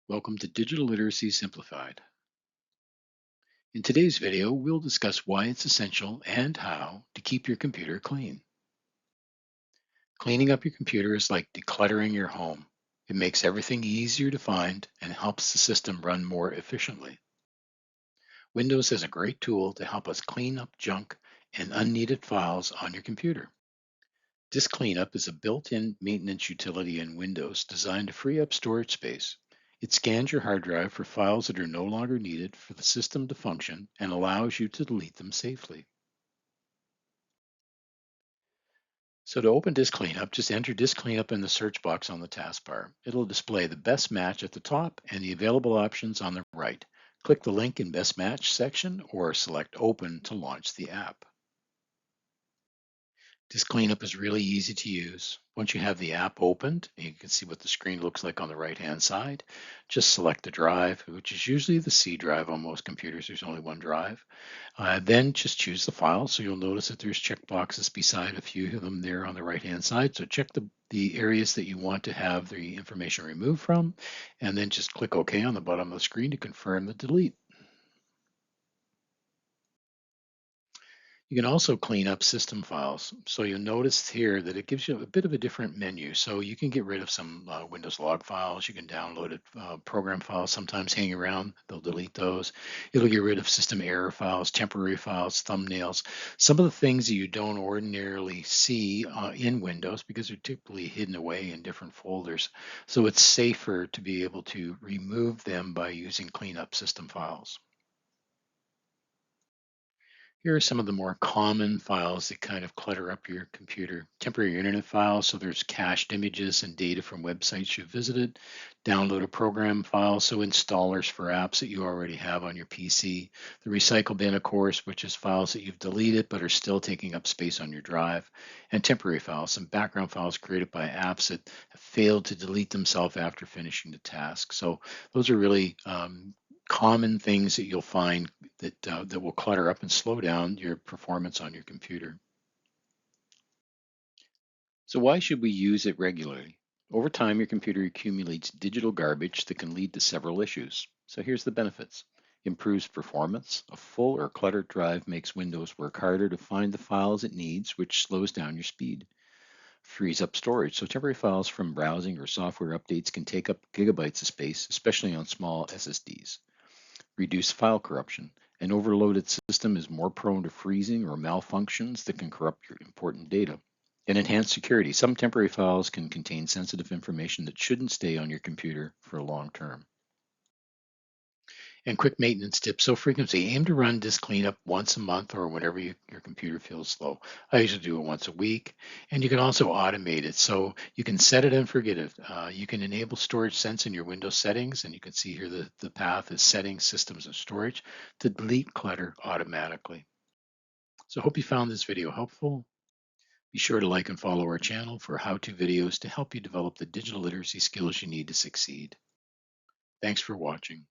Welcome to Digital Literacy Simplified. In today's video, we'll discuss why it's essential and how to keep your computer clean. Cleaning up your computer is like decluttering your home. It makes everything easier to find and helps the system run more efficiently. Windows is a great tool to help us clean up junk and unneeded files on your computer. Disk Cleanup is a built-in maintenance utility in Windows designed to free up storage space. It scans your hard drive for files that are no longer needed for the system to function and allows you to delete them safely. So to open Disk Cleanup, just enter Disk Cleanup in the search box on the taskbar. It'll display the best match at the top and the available options on the right. Click the link in Best Match section or select Open to launch the app. This cleanup is really easy to use. Once you have the app opened, you can see what the screen looks like on the right-hand side. Just select the drive, which is usually the C drive on most computers. There's only one drive. Then just choose the file. So you'll notice that there's check boxes beside a few of them there on the right-hand side. So check the areas that you want to have the information removed from, and then just click OK on the bottom of the screen to confirm the delete. You can also clean up system files. So you'll notice here that it gives you a bit of a different menu. So you can get rid of some Windows log files. You can download it, program files sometimes hang around. They'll delete those. It'll get rid of system error files, temporary files, thumbnails, some of the things that you don't ordinarily see in Windows because they're typically hidden away in different folders. So it's safer to be able to remove them by using cleanup system files. Here are some of the more common files that kind of clutter up your computer. Temporary internet files, so there's cached images and data from websites you visited. Download a program file, so installers for apps that you already have on your PC. The recycle bin, of course, which is files that you've deleted but are still taking up space on your drive. And temporary files, some background files created by apps that have failed to delete themselves after finishing the task. So those are really common things that you'll find that will clutter up and slow down your performance on your computer. So why should we use it regularly? Over time, your computer accumulates digital garbage that can lead to several issues. So here's the benefits. Improves performance. A full or cluttered drive makes Windows work harder to find the files it needs, which slows down your speed. Frees up storage. So temporary files from browsing or software updates can take up gigabytes of space, especially on small SSDs. Reduce file corruption. An overloaded system is more prone to freezing or malfunctions that can corrupt your important data. And enhance security. Some temporary files can contain sensitive information that shouldn't stay on your computer for long term. And quick maintenance tips. So frequency, aim to run disk cleanup once a month or whenever your computer feels slow. I usually do it once a week. And you can also automate it. So you can set it and forget it. You can enable storage sense in your Windows settings. And you can see here the path is settings, systems, and storage to delete clutter automatically. So I hope you found this video helpful. Be sure to like and follow our channel for how-to videos to help you develop the digital literacy skills you need to succeed. Thanks for watching.